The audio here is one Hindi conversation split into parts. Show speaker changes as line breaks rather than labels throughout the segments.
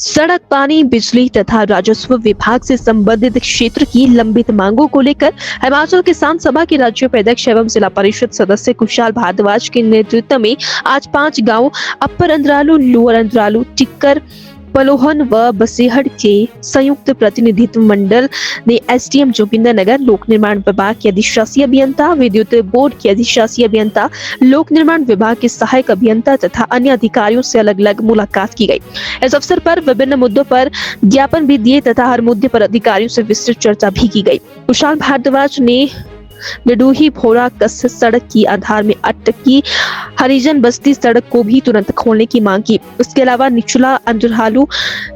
सड़क, पानी, बिजली तथा राजस्व विभाग से संबंधित क्षेत्र की लंबित मांगों को लेकर हिमाचल किसान सभा के राज्य उपाध्यक्ष एवं जिला परिषद सदस्य कुशाल भारद्वाज के नेतृत्व में आज 5 गांव अपर अंद्रालू, लोअर अंद्रालू, टिक्कर, पलोहन व बसेहड़ के संयुक्त प्रतिनिधित्व मंडल ने एसडीएम जोगिंद्रनगर, लोक निर्माण विभाग के अधिशासी अभियंता, विद्युत बोर्ड के अधिशासी अभियंता, लोक निर्माण विभाग के सहायक अभियंता तथा अन्य अधिकारियों से अलग अलग मुलाकात की गई। इस अवसर पर विभिन्न मुद्दों पर ज्ञापन भी दिए तथा हर मुद्दे पर अधिकारियों से विस्तृत चर्चा भी की गई। कुशाल भारद्वाज ने निडूही भोरा कस सड़क की आधार में अटकी हरिजन बस्ती सड़क को भी तुरंत खोलने की मांग की। उसके अलावा निचला अंद्रालू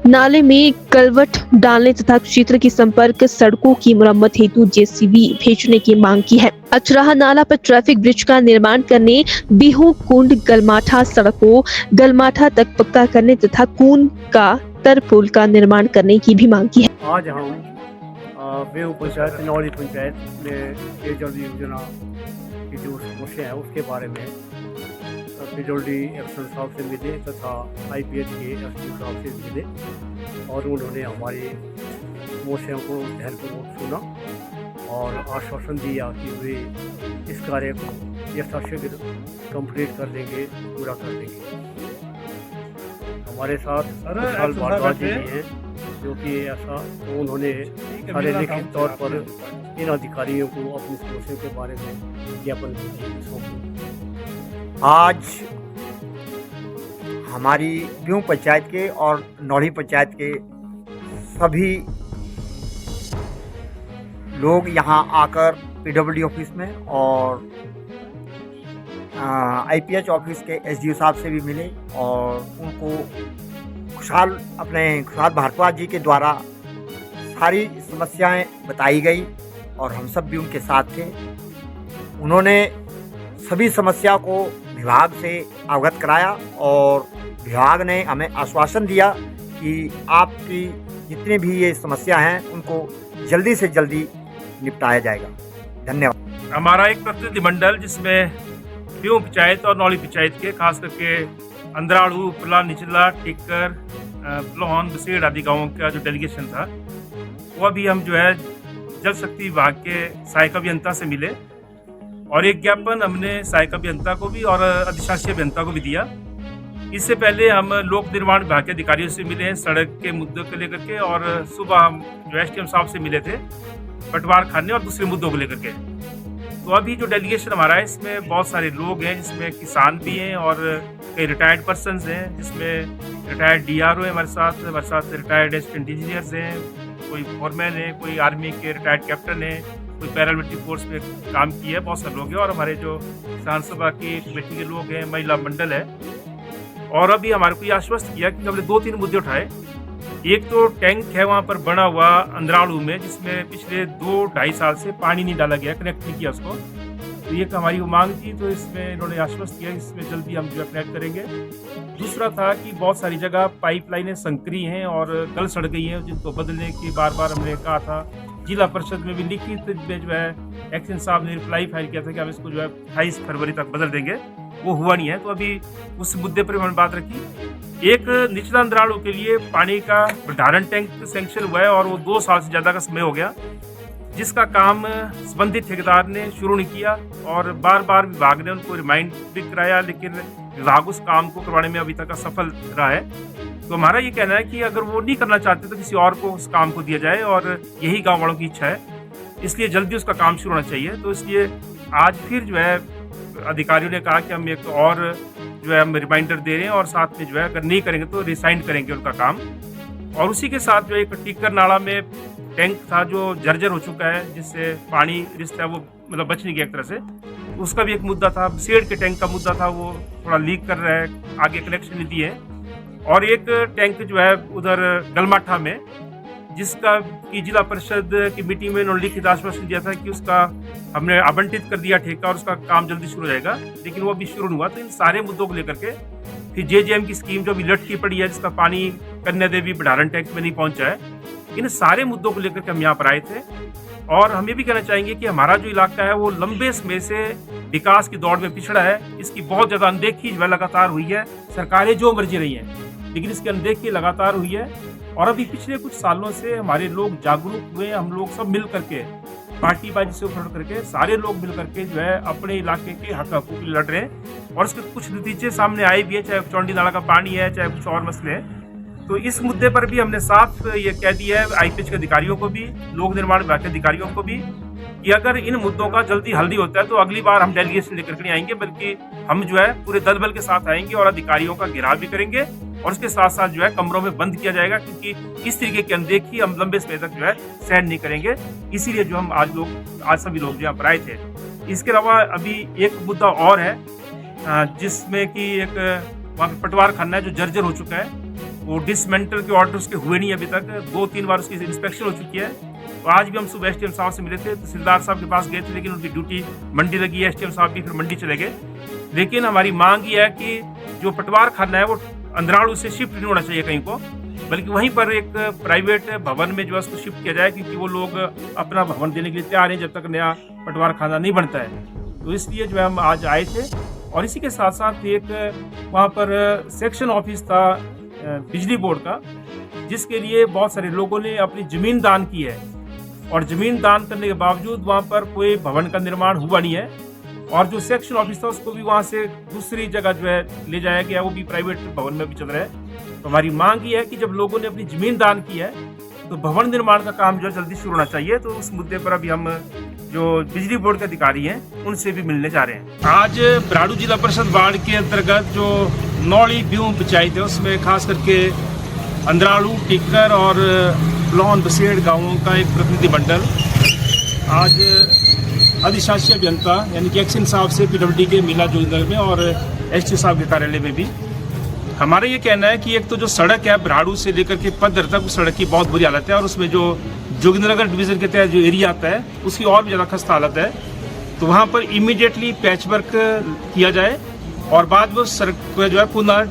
नाले में कलवट डालने तथा क्षेत्र की संपर्क सड़कों की मुरम्मत हेतु जेसीबी भेजने की मांग की है। अचराहा नाला पर ट्रैफिक ब्रिज का निर्माण करने, बिहू कुंड गलमाठा सड़क को गलमाठा तक पक्का करने तथा कून का तरपुल का निर्माण करने की भी मांग की है।
आज हम बेहू पंचायत, नौली पंचायत में पेयजल योजना की जो समस्या है उसके बारे में पीडब्ल्यूडी एक्शन साहब से मिले तथा आईपीएच के एसडीएम साहब से मिले और उन्होंने हमारी समस्याओं को ध्यानपूर्वक सुना और आश्वासन दिया कि वे इस कार्य को यथाशीघ्र कंप्लीट कर देंगे, पूरा कर देंगे। हमारे साथ कुशाल भारद्वाज जी भी हैं जो कि ऐसा तो उन्होंने सारे लिखित तौर पर इन अधिकारियों को अपनी समस्या के बारे में ज्ञापन सौंपा।
आज हमारी बिहू पंचायत के और नौली पंचायत के सभी लोग यहाँ आकर पीडब्ल्यूडी ऑफिस में और आईपीएच ऑफिस के एसडीओ साहब से भी मिले और उनको खुशाल भारद्वाज जी के द्वारा सारी समस्याएं बताई गई और हम सब भी उनके साथ थे। उन्होंने सभी समस्या को विभाग से अवगत कराया और विभाग ने हमें आश्वासन दिया कि आपकी जितनी भी ये समस्या हैं उनको जल्दी से जल्दी निपटाया जाएगा। धन्यवाद।
हमारा एक प्रतिनिधि मंडल जिसमें बिहू पंचायत और नौली पंचायत के खास करके अंद्रालू, उपला, निचला, टिक्कर, पलोहन, बसेड़ आदि गाँवों का जो डेलीगेशन था वो अभी हम जो है जल शक्ति विभाग के सहायक अभियंता से मिले और एक ज्ञापन हमने सहायक अभियंता को भी और अधिशासी अभियंता को भी दिया। इससे पहले हम लोक निर्माण विभाग के अधिकारियों से मिले हैं सड़क के मुद्दों को लेकर के और सुबह हम जो एसडीएम साहब से मिले थे पटवार खाने और दूसरे मुद्दों को लेकर के। तो अभी जो डेलीगेशन हमारा है इसमें बहुत सारे लोग हैं, जिसमें किसान भी हैं और कई रिटायर्ड पर्सनस हैं, जिसमें रिटायर्ड डीआरओ है हमारे साथ रिटायर्ड असिस्टेंट इंजीनियर्स हैं, कोई फोरमैन है, कोई आर्मी के रिटायर्ड कैप्टन है, कोई पैरामिलिट्री फोर्स में काम किया है, बहुत सारे लोग हैं और हमारे जो किसान सभा की कमेटी के लोग हैं, महिला मंडल है। और अभी हमारे को ये आश्वस्त किया कि हमने 2-3 मुद्दे उठाए। एक तो टैंक है वहाँ पर बना हुआ अंद्रालू में, जिसमें पिछले 2-2.5 साल से पानी नहीं डाला गया, कनेक्ट नहीं किया उसको। तो ये हमारी वो मांग थी, तो इसमें इन्होंने आश्वस्त किया इसमें जल्दी हम जो है कनेक्ट करेंगे। दूसरा था कि बहुत सारी जगह पाइपलाइनें संकरी हैं और गल सड़ गई हैं, जिनको बदलने की बार बार हमने कहा था। जिला परिषद में भी लिखित में जो है एक्शन साहब ने रिप्लाई फाइल किया था कि हम इसको जो है 28 फरवरी तक बदल देंगे, वो हुआ नहीं है। तो अभी उस मुद्दे पर हमने बात रखी। एक निचला अंद्रालू के लिए पानी का भंडारण टैंक सैंक्शन हुआ है और वो 2 साल से ज़्यादा का समय हो गया, जिसका काम संबंधित ठेकेदार ने शुरू नहीं किया और बार बार विभाग ने उनको रिमाइंड भी कराया, लेकिन विभाग उस काम को करवाने में अभी तक असफल रहा है। तो हमारा ये कहना है कि अगर वो नहीं करना चाहते तो किसी और को उस काम को दिया जाए और यही गांव वालों की इच्छा है, इसलिए जल्दी उसका काम शुरू होना चाहिए। तो इसलिए आज फिर जो है अधिकारियों ने कहा कि हम एक और जो है हम रिमाइंडर दे रहे हैं और साथ में जो है अगर नहीं करेंगे तो रिसाइन करेंगे उनका काम। और उसी के साथ जो एक टिक्कर नाला में टैंक था जो जर्जर हो चुका है, जिससे पानी रिश्ता है वो मतलब बच नहीं गया एक तरह से, उसका भी एक मुद्दा था। शेड के टैंक का मुद्दा था, वो थोड़ा लीक कर रहा है, आगे कनेक्शन नहीं दिए। और एक टैंक जो है उधर गलमाठा में, जिसका कि जिला परिषद की मीटिंग में उन्होंने लिखित आश्वासन दिया था कि उसका हमने आवंटित कर दिया ठेका और उसका काम जल्दी शुरू हो जाएगा, लेकिन वो अभी शुरू नहीं हुआ। तो इन सारे मुद्दों को लेकर के फिर जेजेएम की स्कीम जो अभी लटकी पड़ी है, जिसका पानी कन्या देवी भंडारण टैंक में नहीं पहुंचा है, इन सारे मुद्दों को लेकर के हम यहाँ पर आए थे। और हम ये भी कहना चाहेंगे कि हमारा जो इलाका है वो लंबे समय से विकास की दौड़ में पिछड़ा है, इसकी बहुत ज़्यादा अनदेखी लगातार हुई है। सरकारें जो मर्जी रही हैं, लेकिन इसकी अनदेखी लगातार हुई है। और अभी पिछले कुछ सालों से हमारे लोग जागरूक हुए, हम लोग सब मिल करके पार्टीबाजी से उठ करके सारे लोग मिल करके जो है अपने इलाके के हक हकूक के लिए लड़ रहे हैं और इसके कुछ नतीजे सामने आए भी है, चाहे चौंडी नाला का पानी है, चाहे कुछ और मसले हैं। तो इस मुद्दे पर भी हमने साफ ये कह दिया है आईपीएच के अधिकारियों को भी, लोक निर्माण विभाग के अधिकारियों को भी, कि अगर इन मुद्दों का जल्दी हल नहीं होता है तो अगली बार हम डेलीगेशन लेकर के नहीं आएंगे, बल्कि हम जो है पूरे दल बल के साथ आएंगे और अधिकारियों का घेराव भी करेंगे और उसके साथ साथ जो है कमरों में बंद किया जाएगा, क्योंकि इस तरीके की अनदेखी हम लंबे समय तक जो है सहन नहीं करेंगे। इसीलिए जो हम आज सभी लोग यहाँ पर आए थे। इसके अलावा अभी एक मुद्दा और है जिसमें कि एक वहाँ पे पटवार खाना है जो जर्जर हो चुका है, वो डिसमेंटल के ऑर्डर उसके हुए नहीं अभी तक, 2-3 बार उसकी इंस्पेक्शन हो चुकी है। तो आज भी हम सुबह एसडीएम साहब से मिले थे, तहसीलदार साहब के पास गए थे, लेकिन उनकी ड्यूटी मंडी लगी है, एसडीएम साहब भी फिर मंडी चले गए। लेकिन हमारी मांग ये है कि जो पटवार खाना है वो अंद्राड़ू से शिफ्ट नहीं होना चाहिए कहीं को, बल्कि वहीं पर एक प्राइवेट भवन में जो है उसको शिफ्ट किया जाए, क्योंकि वो लोग अपना भवन देने के लिए तैयार हैं जब तक नया पटवार खाना नहीं बनता है। तो इसलिए जो है हम आज आए थे। और इसी के साथ साथ एक वहाँ पर सेक्शन ऑफिस था बिजली बोर्ड का, जिसके लिए बहुत सारे लोगों ने अपनी ज़मीन दान की है और ज़मीन दान करने के बावजूद वहाँ पर कोई भवन का निर्माण हुआ नहीं है। और जो सेक्शन ऑफिस था उसको भी वहाँ से दूसरी जगह जो है ले जाया गया, वो भी प्राइवेट भवन में भी चल रहा है। तो हमारी मांग ये है कि जब लोगों ने अपनी ज़मीन दान की है तो भवन निर्माण का काम जो है जल्दी शुरू होना चाहिए। तो उस मुद्दे पर अभी हम जो बिजली बोर्ड के अधिकारी हैं उनसे भी मिलने जा रहे हैं। आज ब्राड़ू जिला परिषद वार्ड के अंतर्गत जो नौली ब्यूं पंचायत है उसमें खास करके अंद्राड़ू, टिक्कर और प्लॉन बसेड़ गांवों का एक प्रतिनिधि मंडल आज अधिशासी अभियंता यानी कि एक्शन साहब से पीडब्ल्यूडी के मिला जोगिंदर में और एसटी साहब के कार्यालय में भी हमारा ये कहना है कि एक तो जो सड़क है ब्राड़ू से लेकर के पद्धर तक उस सड़क की बहुत बुरी हालत है और उसमें जो जोगिंद्रनगर डिवीजन के तहत जो एरिया आता है उसकी और भी ज़्यादा खस्ता हालत है। तो वहाँ पर इमीडिएटली पैच वर्क किया जाए और बाद में उस सड़क को जो है पुनः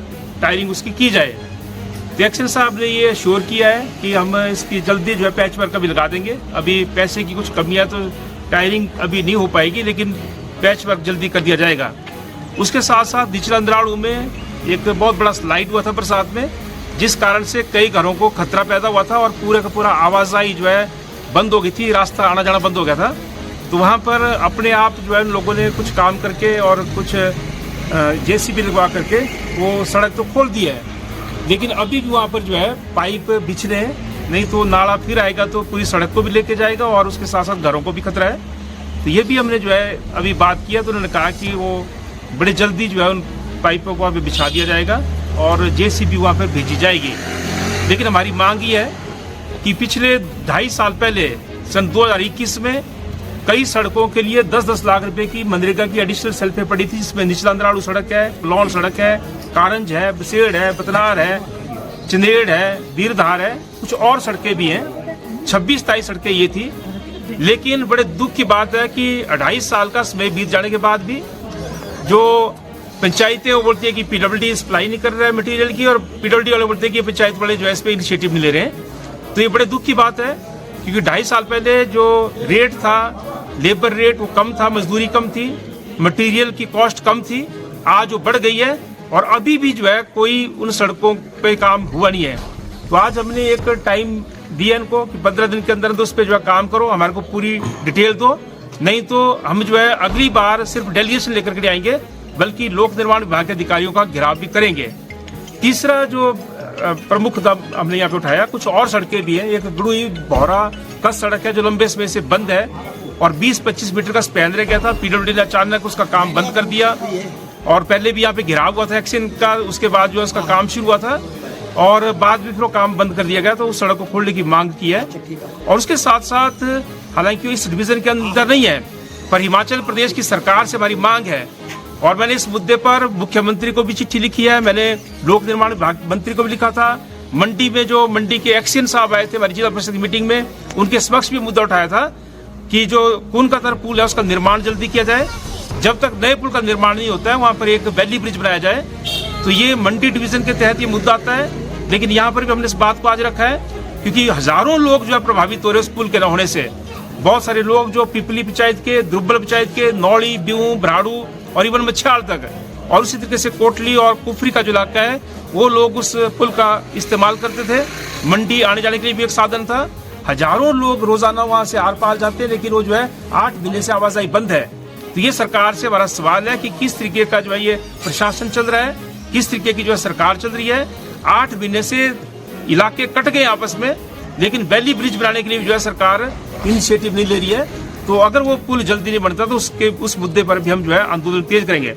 टायरिंग उसकी की जाए। तो एक्शन साहब ने ये श्योर किया है कि हम इसकी जल्दी जो है पैच वर्क अभी लगा देंगे। अभी पैसे की कुछ कमी है तो टायरिंग अभी नहीं हो पाएगी, लेकिन पैच वर्क जल्दी कर दिया जाएगा। उसके साथ साथ निचला अंद्राड़ू में एक बहुत बड़ा स्लाइड हुआ था बरसात में, जिस कारण से कई घरों को खतरा पैदा हुआ था और पूरे का पूरा आवाजाही जो है बंद हो गई थी, रास्ता आना जाना बंद हो गया था। तो वहाँ पर अपने आप जो है उन लोगों ने कुछ काम करके और कुछ जेसीबी लगवा करके वो सड़क तो खोल दी है, लेकिन अभी भी वहाँ पर जो है पाइप बिछड़े हैं, नहीं तो नाला फिर आएगा तो पूरी सड़क को भी लेके जाएगा और उसके साथ साथ घरों को भी खतरा है। तो ये भी हमने जो है अभी बात किया तो उन्होंने कहा कि वो बड़े जल्दी जो है उन पाइपों को वहाँ पर बिछा दिया जाएगा और जेसीबी वहाँ पर भेजी जाएगी। लेकिन हमारी मांग ये है कि पिछले 2.5 साल पहले सन 2021 में कई सड़कों के लिए 10-10 लाख रुपए की मनरेगा की एडिशनल सेल्फें पड़ी थी, जिसमें निचला अंद्राड़ू सड़क है, प्लॉन सड़क है, कारंज है, बसेड़ है, बतनार है, चंदेड़ है, वीरधार है, कुछ और सड़कें भी हैं। 26-27 सड़कें ये थी। लेकिन बड़े दुख की बात है कि 2.5 साल का समय बीत जाने के बाद भी जो पंचायतें वो बोलती है कि पीडब्ल्यूडी सप्लाई नहीं कर रहा है मटेरियल की, और पीडब्ल्यूडी वाले बोलते हैं कि पंचायत वाले जो है इस पे इनिशिएटिव नहीं ले रहे हैं। तो ये बड़े दुख की बात है, क्योंकि 2.5 साल पहले जो रेट था, लेबर रेट वो कम था, मजदूरी कम थी, मटेरियल की कॉस्ट कम थी, आज वो बढ़ गई है और अभी भी जो है कोई उन सड़कों पे काम हुआ नहीं है। तो आज हमने एक टाइम दिया इनको कि 15 दिन के अंदर उस पर जो है काम करो, हमारे को पूरी डिटेल दो, नहीं तो हम जो है अगली बार सिर्फ डेलीगेशन लेकर के आएंगे, बल्कि लोक निर्माण विभाग के अधिकारियों का घेराव भी करेंगे। तीसरा जो प्रमुख हमने यहाँ पे उठाया, कुछ और सड़कें भी हैं। एक गुड़ुई भौरा का सड़क है जो लंबे समय से बंद है और 20-25 मीटर का स्पैन रह गया था। पीडब्ल्यूडी ने अचानक उसका काम बंद कर दिया और पहले भी यहाँ पे घेराव हुआ था एक्शन का, उसके बाद जो है उसका काम शुरू हुआ था और बाद में फिर वो काम बंद कर दिया गया। तो उस सड़क को खोलने की मांग की है। और उसके साथ साथ हालांकि इस डिवीजन के अंदर नहीं है, पर हिमाचल प्रदेश की सरकार से हमारी मांग है और मैंने इस मुद्दे पर मुख्यमंत्री को भी चिट्ठी लिखी है, मैंने लोक निर्माण विभाग मंत्री को भी लिखा था। मंडी में जो मंडी के एक्शन साहब आए थे हमारी जिला परिषद मीटिंग में, उनके समक्ष भी मुद्दा उठाया था कि जो कूनकतर पुल है उसका निर्माण जल्दी किया जाए। जब तक नए पुल का निर्माण नहीं होता है वहाँ पर एक वैली ब्रिज बनाया जाए। तो ये मंडी डिवीजन के तहत ये मुद्दा आता है, लेकिन यहाँ पर भी हमने इस बात को आज रखा है क्योंकि हजारों लोग जो है प्रभावित हो रहे हैं उस पुल के न होने से। बहुत सारे लोग जो पिपली पंचायत के, दुर्बल पंचायत के, नौली, ब्यूं, ब्राड़ू और इवन मच्छाल तक और उसी तरीके से कोटली और कुफरी का जो इलाका है वो लोग उस पुल का इस्तेमाल करते थे। मंडी आने जाने के लिए भी एक साधन था। हजारों लोग रोजाना वहां से आर पार जाते हैं, लेकिन वो जो है 8 महीने से आवाजाही बंद है। तो ये सरकार से हमारा सवाल है कि किस तरीके का जो है ये प्रशासन चल रहा है, किस तरीके की जो है सरकार चल रही है। 8 महीने से इलाके कट गए आपस में, लेकिन वैली ब्रिज बनाने के लिए जो है सरकार इनिशिएटिव नहीं ले रही है। तो अगर वो पुल जल्दी नहीं बनता तो उस मुद्दे पर भी हम जो है आंदोलन तेज करेंगे।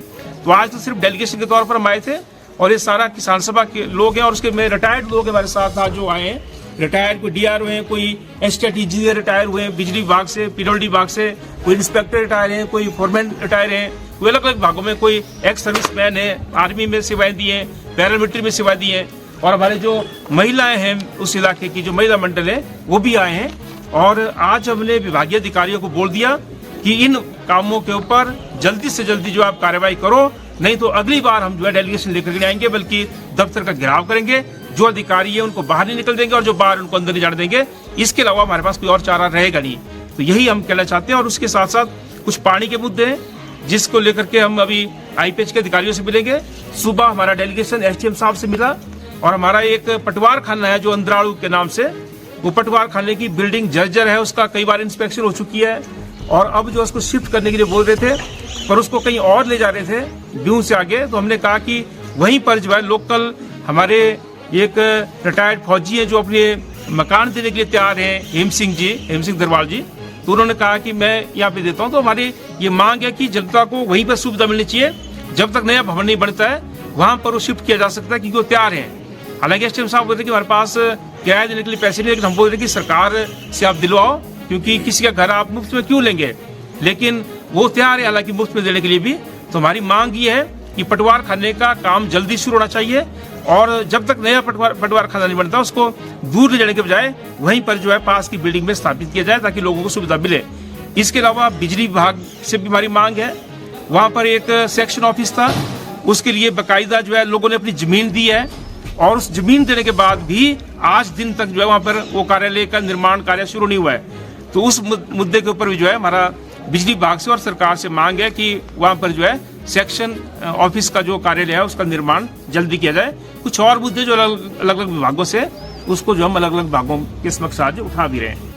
तो आज तो सिर्फ डेलीगेशन के तौर पर हम आए थे और ये सारा किसान सभा के लोग हैं और उसके में रिटायर्ड लोग हमारे साथ आज जो आए हैं। रिटायर्ड कोई डीआरओ हैं, कोई एस्टेट इंजीनियर रिटायर हुए हैं बिजली विभाग से, पीडब्ल्यूडी विभाग से, कोई इंस्पेक्टर रिटायर हैं, कोई फोरमैन रिटायर हैं, कोई अलग अलग विभागों में, कोई एक्स सर्विसमैन है, आर्मी में सेवाएं दी हैं, पैरामिलिट्री में सेवाएं दी हैं। और हमारे जो महिलाएं हैं उस इलाके की जो महिला मंडल है वो भी आए हैं। और आज हमने विभागीय अधिकारियों को बोल दिया कि इन कामों के ऊपर जल्दी से जल्दी जो आप कार्रवाई करो, नहीं तो अगली बार हम जो है डेलीगेशन लेकर के आएंगे, बल्कि दफ्तर का घेराव करेंगे। जो अधिकारी है उनको बाहर नहीं निकल देंगे और जो बाहर उनको अंदर नहीं जाने देंगे। इसके अलावा हमारे पास कोई और चारा रहेगा नहीं। तो यही हम कहना चाहते हैं। और उसके साथ साथ कुछ पानी के मुद्दे हैं जिसको लेकर के हम अभी आईपीएच के अधिकारियों से मिलेंगे। सुबह हमारा डेलीगेशन एसडीएम साहब से मिला और हमारा एक पटवार खाना है जो अंद्राड़ू के नाम से, वो पटवार खाने की बिल्डिंग जर्जर है, उसका कई बार इंस्पेक्शन हो चुकी है और अब जो उसको शिफ्ट करने के लिए बोल रहे थे, पर उसको कहीं और ले जा रहे थे ब्यूं से आगे। तो हमने कहा कि वहीं पर जो है लोकल हमारे एक रिटायर्ड फौजी हैं जो अपने मकान देने के लिए तैयार हैं, हेम सिंह दरबार जी। तो उन्होंने कहा कि मैं यहाँ पे देता हूँ। तो हमारी ये मांग है कि जनता को वहीं पर सुविधा मिलनी चाहिए। जब तक नया भवन नहीं बनता है वहां पर वो शिफ्ट किया जा सकता है, क्योंकि वो तैयार है। हालांकि एसडीएम साहब बोलते कि हमारे पास किराया देने के लिए पैसे नहीं, लेकिन हम बोल रहे कि सरकार से आप दिलवाओ, क्योंकि किसी का घर आप मुफ्त में क्यों लेंगे। लेकिन वो तैयार है हालांकि मुफ्त में देने के लिए भी। तो हमारी मांग ये है कि पटवार खाने का काम जल्दी शुरू होना चाहिए और जब तक नया पटवार खाना नहीं बनता उसको दूर ले जाने के बजाय वहीं पर जो है पास की बिल्डिंग में स्थापित किया जाए ताकि लोगों को सुविधा मिले। इसके अलावा बिजली विभाग से भी हमारी मांग है। वहाँ पर एक सेक्शन ऑफिस था, उसके लिए बाकायदा जो है लोगों ने अपनी जमीन दी है और उस जमीन देने के बाद भी आज दिन तक जो है वहाँ पर वो कार्यालय का निर्माण कार्य शुरू नहीं हुआ है। तो उस मुद्दे के ऊपर भी जो है हमारा बिजली विभाग से और सरकार से मांग है कि वहाँ पर जो है सेक्शन ऑफिस का जो कार्यालय है उसका निर्माण जल्दी किया जाए। कुछ और मुद्दे जो अलग अलग विभागों से उसको जो हम अलग अलग विभागों के समक्ष आज उठा भी रहे हैं।